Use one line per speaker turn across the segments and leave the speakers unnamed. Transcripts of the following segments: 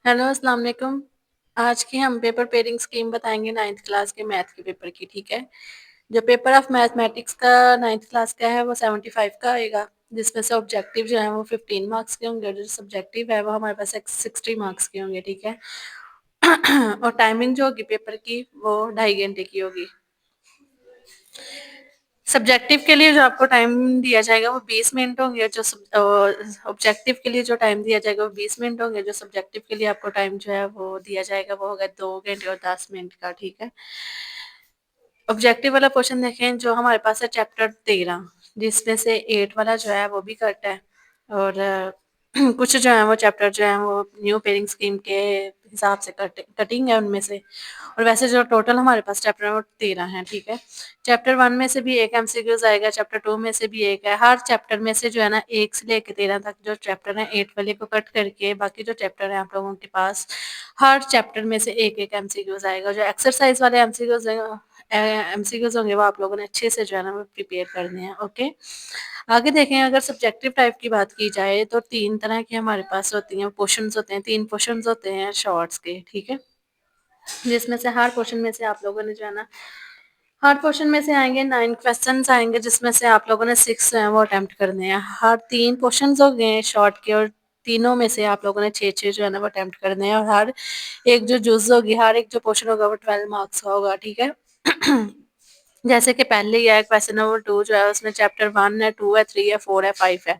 Hello, अस्सलाम वालेकुम। आज की हम पेपर पेयरिंग स्कीम बताएँगे 9th क्लास के मैथ के पेपर की, ठीक है? जो पेपर ऑफ मैथमेटिक्स का 9th क्लास का है वो 75 का आएगा, जिसमें से ऑब्जेक्टिव जो है वो 15 मार्क्स के होंगे और जो सब्जेक्टिव है वो हमारे पास 60 मार्क्स के होंगे, ठीक है? और टाइमिंग जो होगी पेपर की वो 2.5 घंटे की होगी। सब्जेक्टिव के लिए जो आपको टाइम दिया जाएगा वो 20 मिनट होंगे, जो ऑब्जेक्टिव के लिए जो टाइम दिया जाएगा वो 20 मिनट होंगे, जो सब्जेक्टिव के लिए आपको टाइम जो है वो दिया जाएगा वो होगा 2 घंटे और 10 मिनट का, ठीक है? ऑब्जेक्टिव वाला क्वेश्चन देखें जो हमारे पास है चैप्टर 13, जिसमें से 8 वाला जो है वो भी कट है और कुछ जो है वो चैप्टर जो है वो न्यू पेयरिंग स्कीम के हिसाब से कटिंग है उनमें से। और वैसे जो टोटल हमारे पास चैप्टर है वो 13 है, ठीक है? चैप्टर 1 में से भी एक एमसीक्यूज आएगा, चैप्टर 2 में से भी एक है। हर चैप्टर में से जो है ना 1 से लेके 13 तक जो चैप्टर है 8 वाले को कट करके बाकी जो चैप्टर है आप लोगों के पास हर चैप्टर में से एक-एक एमसीक्यूज आएगा। जो एक्सरसाइज वाले एमसीक्यूज होंगे वो आप लोगों ने अच्छे से जो है ना वो प्रिपेयर करने हैं, ओके? आगे देखें, अगर सब्जेक्टिव टाइप की बात की जाए तो 3 तरह की हमारे पास होती हैं, पोर्शंस होते हैं, 3 पोर्शंस होते हैं शॉर्ट्स के, ठीक है? जिसमें से हर पोर्शन में से आप लोगों ने जो है ना हर पोर्शन में से आएँगे 9 क्वेश्चन्स आएँगे, जिसमें से आप लोगों ने 6 जो हैं वो अटेम्प्ट करने हैं। हर 3 पोर्शन्स हो गए शॉर्ट के और तीनों में से आप लोगों ने 6-6 जो है ना वो अटेम्प्ट करने हैं और हर एक जो जुज़ होगी, हर एक जो पोर्शन होगा वो 12 मार्क्स का होगा, ठीक है? जैसे कि पहले ही है क्वेश्चन नंबर 2 जो है उसमें चैप्टर 1 है, 2 है, 3 है, 4 है, 5 है।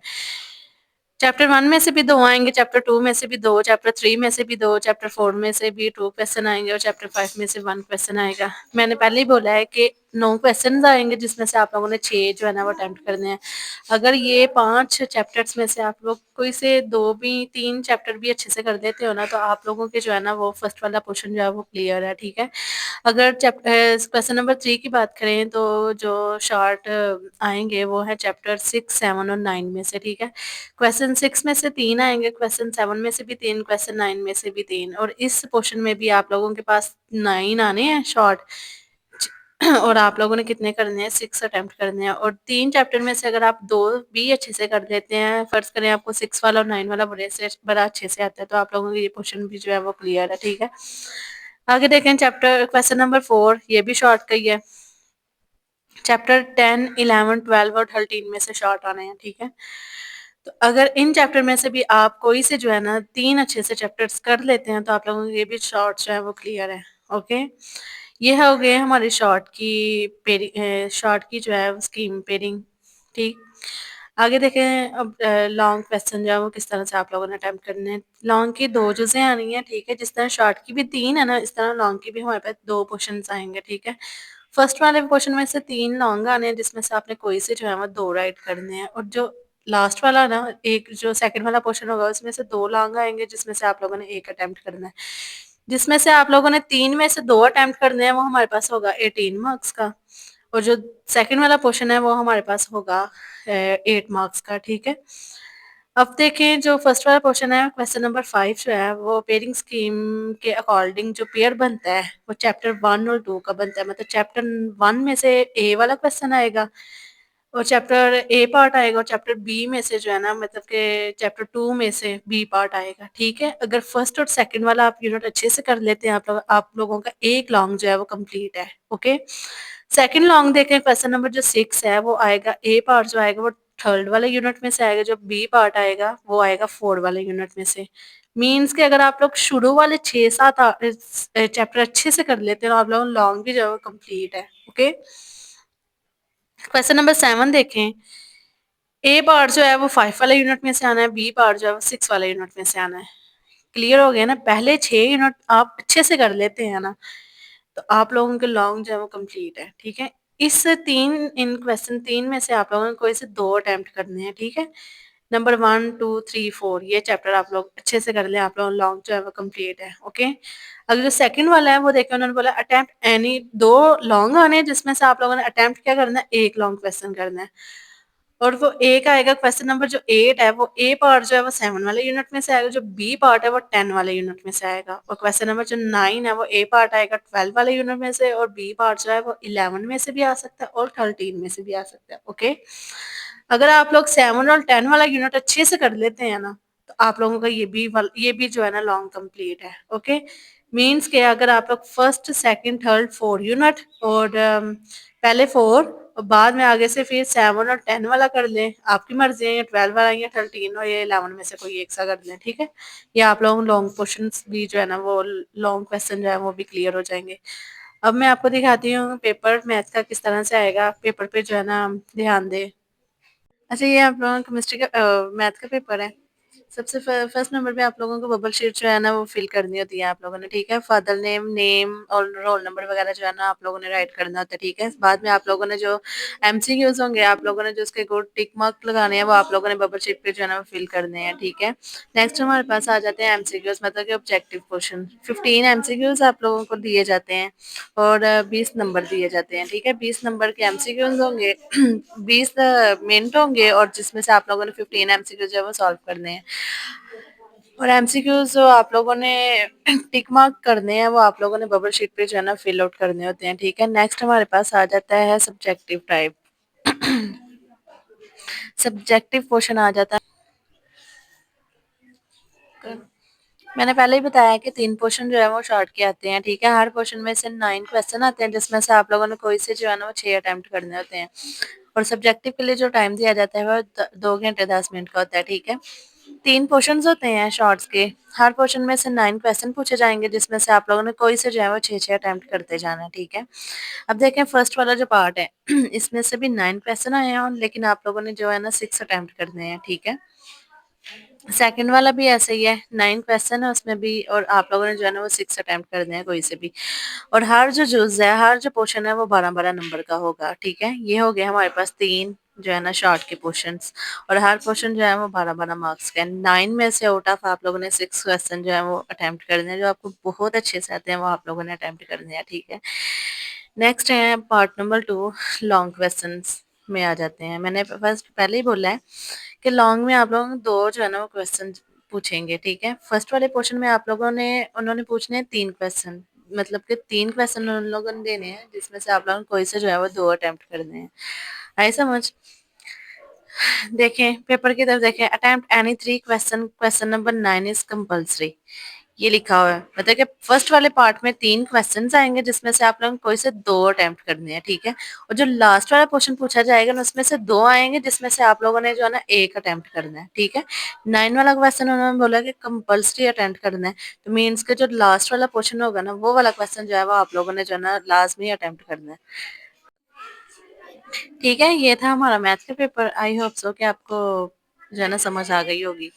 चैप्टर 1 में से भी 2 आएँगे, चैप्टर 2 में से भी 2, चैप्टर 3 में से भी 2, चैप्टर 4 में से भी 2 क्वेश्चन आएँगे और चैप्टर 5 में से 1 क्वेश्चन आएगा। मैंने पहले ही बोला है कि 9 क्वेश्चन्स आएँगे जिसमें से आप लोगों ने 6 जो है ना वो अटेम्प्ट करने हैं। अगर ये 5 चैप्टर्स में से आप लोग कोई से 2 भी 3 चैप्टर भी अच्छे से कर देते हो ना, तो आप लोगों के जो है ना वो फर्स्ट वाला पोर्शन जो है वो क्लियर है, ठीक है? अगर क्वेश्चन नंबर 3 की बात करें तो जो शॉर्ट आएँगे वो है चैप्टर 6, 7 और 9 में से, ठीक है? क्वेश्चन 6 में से 3 आएँगे, क्वेश्चन 7 में से भी 3, क्वेश्चन 9 में से भी 3 और इस पोर्शन में भी आप लोगों के पास 9 आने हैं शॉर्ट और आप लोगों ने कितने करने हैं 6 अटेम्प्ट करने हैं और 3 चैप्टर में से अगर आप 2 भी अच्छे से कर लेते हैं, फर्ज़ करें आपको 6 वाला और 9 वाला बड़ा अच्छे से आता है, तो आप लोगों को ये पोर्शन भी जो है वो क्लियर है, ठीक है? आगे देखें चैप्टर क्वेश्चन नंबर 4 ये भी शॉर्ट का ही है। चैप्टर 10, 11, 12 और 13 में से शॉर्ट आने हैं, ठीक है? तो अगर इन चैप्टर में से भी आप कोई से जो है ना 3 अच्छे से चैप्टर्स कर लेते हैं, तो आप लोगों के ये भी शॉर्ट जो है वो क्लियर है, ओके? ये हो गए हमारी शॉर्ट की जो है स्कीम पेयरिंग, ठीक? आगे देखें अब लॉन्ग क्वेश्चन जो है वो किस तरह से आप लोगों ने अटेम्प्ट करने हैं। लॉन्ग की 2 जुज़ें आनी हैं, ठीक है? जिस तरह शॉर्ट की भी 3 है ना, इस तरह लॉन्ग की भी हमारे पास 2 क्वेश्चन्स आएँगे, ठीक है? फर्स्ट वाले क्वेश्चन में से 3 लॉन्ग आने हैं, जिसमें से आपने कोई से जो है वो 2 राइट करने हैं और जो लास्ट वाला ना एक जो सेकंड वाला क्वेश्चन होगा उसमें से 2 लॉन्ग आएँगे, जिसमें से आप लोगों ने 1 अटेम्प्ट करना है। जिसमें से आप लोगों ने 3 में से 2 अटेम्प्ट करने हैं, वो हमारे पास होगा 18 मार्क्स का और जो सेकंड वाला क्वेश्चन है वो हमारे पास होगा 8 मार्क्स का, ठीक है? अब देखें जो फर्स्ट वाला क्वेश्चन है क्वेश्चन नंबर 5 जो है वो पेयरिंग स्कीम के अकॉर्डिंग जो पेयर बनता है वो चैप्टर 1 और 2 का बनता है, मतलब चैप्टर 1 में से ए वाला क्वेश्चन आएगा और चैप्टर ए पार्ट आएगा और चैप्टर बी में से जो है ना मतलब कि चैप्टर 2 में से बी पार्ट आएगा, ठीक है? अगर फर्स्ट और सेकंड वाला आप यूनिट अच्छे से कर लेते हैं आप लोगों का एक लॉन्ग जो है वो कंप्लीट है, ओके? सेकंड लॉन्ग देखें क्वेश्चन नंबर जो 6 है वो आएगा ए पार्ट जो आएगा वो थर्ड वाले यूनिट में से आएगा, जो बी पार्ट आएगा वो आएगा फोर्थ वाले यूनिट में से। मीन्स कि अगर आप लोग शुरू वाले 6-7 चैप्टर अच्छे से कर लेते हैं तो आप लोगों लॉन्ग भी जो है वो कंप्लीट है, ओके? क्वेश्चन नंबर 7 देखें, ए पार्ट जो है वो 5 वाले यूनिट में से आना है, बी पार्ट जो है वो 6 वाले यूनिट में से आना है। क्लियर हो गया ना? पहले 6 यूनिट आप अच्छे से कर लेते हैं ना, तो आप लोगों के लॉन्ग जो है वो कंप्लीट है, ठीक है? इन क्वेश्चन 3 में से आप लोगों ने कोई से 2 अटेम्प्ट करने हैं, ठीक है? नंबर 1, 2, 3, 4 ये चैप्टर आप लोग अच्छे से कर लें, आप लोग लॉन्ग जो है वो कंप्लीट है, ओके? अगर जो सेकंड वाला है वो देखिए उन्होंने बोला अटेम्प्ट एनी 2 लॉन्ग आने हैं, जिसमें से आप लोगों ने अटेम्प्ट क्या करना है? 1 लॉन्ग क्वेश्चन करना है। और वो ए का आएगा क्वेश्चन नंबर जो 8 है वो ए पार्ट जो है वो 7 वाले यूनिट में से आएगा, जो बी पार्ट है वो 10 वाले यूनिट में से आएगा और क्वेश्चन नंबर जो 9 है वो ए पार्ट आएगा 12 वाले यूनिट में से और बी पार्ट जो है वो 11 में से भी आ सकता है और 13 में से भी आ सकता है, ओके? अगर आप लोग 7 और 10 वाला यूनिट अच्छे से कर लेते हैं ना, तो आप लोगों का ये भी जो है ना लॉन्ग कंप्लीट है। ओके, मीन्स के अगर आप लोग first second third four unit और पहले फोर और बाद में आगे से फिर 7 और 10 वाला कर लें, आपकी मर्जी है, या 12 वाला या 13 और या 11 में से कोई एक सा कर लें, ठीक है। या आप लोग लॉन्ग क्वेश्चन भी जो है ना वो लॉन्ग क्वेश्चन जो है वो भी क्लियर हो जाएंगे। अब मैं आपको दिखाती हूँ पेपर मैथ का किस तरह से आएगा। पेपर पे जो है ना ध्यान दे। अच्छा, ये आप लोगों का केमिस्ट्री का मैथ का पेपर है। सबसे फर्स्ट नंबर पे आप लोगों को बबल शीट जो है ना वो फिल करनी होती है आप लोगों ने, ठीक है। फादर नेम, नेम और रोल नंबर वगैरह जो है ना आप लोगों ने राइट करना होता है, ठीक है। बाद में आप लोगों ने जो एमसीक्यूज होंगे, आप लोगों ने जो उसके गुड टिक मार्क लगाने हैं वो आप लोगों ने बबल शीट पे जो है ना वो फिल करने हैं, ठीक है। नेक्स्ट हमारे पास आ जाते हैं एमसीक्यूज, मतलब कि ऑब्जेक्टिव क्वेश्चन। 15 एमसीक्यूज आप लोगों को दिए जाते हैं और 20 नंबर दिए जाते हैं, ठीक है। 20 नंबर के एमसीक्यूज होंगे 20 मिनट होंगे और जिसमें से आप लोगों ने 15 एमसीक्यूज जो है वो सॉल्व करने हैं। और एमसीक्यूज जो आप लोगों ने टिक मार्क करने हैं वो आप लोगों ने बबल शीट पे जो है ना फिल आउट करने होते हैं, ठीक है। नेक्स्ट हमारे पास आ जाता है सब्जेक्टिव टाइप। सब्जेक्टिव क्वेश्चन आ जाता है। मैंने पहले ही बताया कि 3 क्वेश्चन जो है वो शॉर्ट के आते हैं, ठीक है। हर क्वेश्चन में से 9 क्वेश्चन आते हैं जिसमें से आप लोगों ने कोई से जो है ना वो 6 अटेम्प्ट करने होते हैं। और सब्जेक्टिव के लिए जो टाइम दिया जाता है वो 2 घंटे 10 मिनट का होता है, ठीक है। 3 क्वेश्चंस होते हैं शॉर्ट्स के। हर क्वेश्चन में से 9 क्वेश्चन पूछे जाएंगे जिसमें से आप लोगों ने कोई से जो है वो 6-6 अटेम्प्ट करते जाना है, ठीक है। अब देखें फर्स्ट वाला जो पार्ट है इसमें से भी 9 क्वेश्चन आए हैं लेकिन आप लोगों ने जो है ना 6 अटेम्प्ट करने हैं, ठीक है। सेकंड वाला भी ऐसे ही है, 9 क्वेश्चन है उसमें भी और आप लोगों ने जो है ना वो 6 अटेम्प्ट करने हैं कोई से भी। और हर जो जुज़ है, हर जो पोर्शन है वो 12-12 नंबर का होगा, ठीक है। ये हो गया हमारे पास 3 जो है ना शॉर्ट के पोर्शंस और हर क्वेश्चन जो है वो 12-12 मार्क्स का है। 9 में से आउट ऑफ आप लोगों ने 6 क्वेश्चन जो है वो अटेम्प्ट करने हैं, जो आपको बहुत अच्छे से आते हैं वो आप लोगों ने अटेम्प्ट करने हैं, ठीक है। नेक्स्ट है पार्ट नंबर 2, लॉन्ग क्वेश्चंस में आ जाते हैं। मैंने फर्स्ट पहले ही बोला है कि लॉन्ग में आप लोग 2 जो है ना वो क्वेश्चन पूछेंगे, ठीक है। फर्स्ट वाले क्वेश्चन में आप लोगों ने उन्होंने पूछने हैं 3 क्वेश्चन, मतलब कि 3 क्वेश्चन उन लोगों ने देने हैं जिसमें से आप लोगों को कोई से जो है वो 2 अटेम्प्ट करने हैं। आई समझ? देखें पेपर की तरफ देखें, attempt any 3 question, question number 9 is compulsory. ये लिखा हुआ है, मतलब कि फर्स्ट वाले पार्ट में 3 क्वेश्चंस आएंगे जिसमें से आप लोगों को कोई से 2 अटेम्प्ट करने हैं, ठीक है। और जो लास्ट वाला क्वेश्चन पूछा जाएगा ना उसमें से 2 आएंगे जिसमें से आप लोगों ने जो है ना 1 अटेम्प्ट करना है, ठीक है। 9 वाला क्वेश्चन उन्होंने बोला कि कंपल्सरी अटेम्प्ट करना है, तो मीन्स के जो लास्ट वाला क्वेश्चन होगा ना वो वाला क्वेश्चन जो है वो आप लोगों ने जो है ना लाजमी अटेम्प्ट करना है, ठीक है। ये था हमारा मैथ का पेपर। आई होप सो कि आपको जो है ना समझ आ गई होगी।